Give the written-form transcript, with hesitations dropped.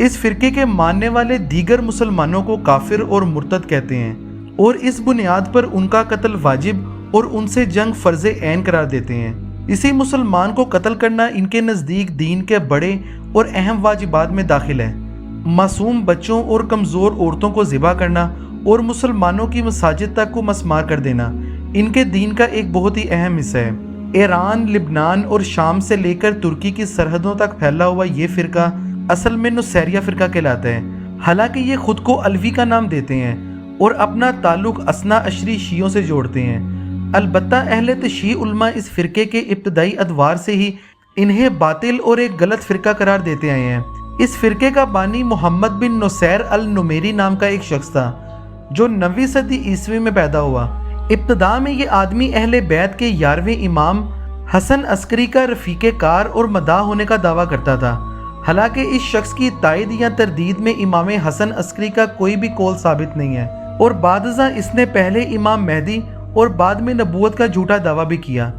اس فرقے کے ماننے والے دیگر مسلمانوں کو کافر اور مرتد کہتے ہیں اور اس بنیاد پر ان کا قتل واجب اور ان سے جنگ فرض عین قرار دیتے ہیں۔ اسی مسلمان کو قتل کرنا ان کے نزدیک دین کے بڑے اور اہم واجبات میں داخل ہے۔ معصوم بچوں اور کمزور عورتوں کو ذبح کرنا اور مسلمانوں کی مساجد تک کو مسمار کر دینا ان کے دین کا ایک بہت ہی اہم حصہ ہے۔ ایران، لبنان اور شام سے لے کر ترکی کی سرحدوں تک پھیلا ہوا یہ فرقہ اصل میں نصیریہ فرقہ کہلاتا ہے، حالانکہ یہ خود کو علوی کا نام دیتے ہیں اور اپنا تعلق اثنا عشری شیعوں سے جوڑتے ہیں۔ البتہ اہل تشیع علماء اس فرقے کے ابتدائی ادوار سے ہی انہیں باطل اور ایک غلط فرقہ قرار دیتے آئے ہیں۔ اس فرقے کا بانی محمد بن نصیر النمیری نام کا ایک شخص تھا جو 9ویں صدی عیسوی میں پیدا ہوا۔ ابتدا میں یہ آدمی اہل بیت کے 11ویں امام حسن عسکری کا رفیق کار اور مداح ہونے کا دعویٰ کرتا تھا، حالانکہ اس شخص کی تائید یا تردید میں امام حسن عسکری کا کوئی بھی قول ثابت نہیں ہے، اور بعد ازاں اس نے پہلے امام مہدی اور بعد میں نبوت کا جھوٹا دعویٰ بھی کیا۔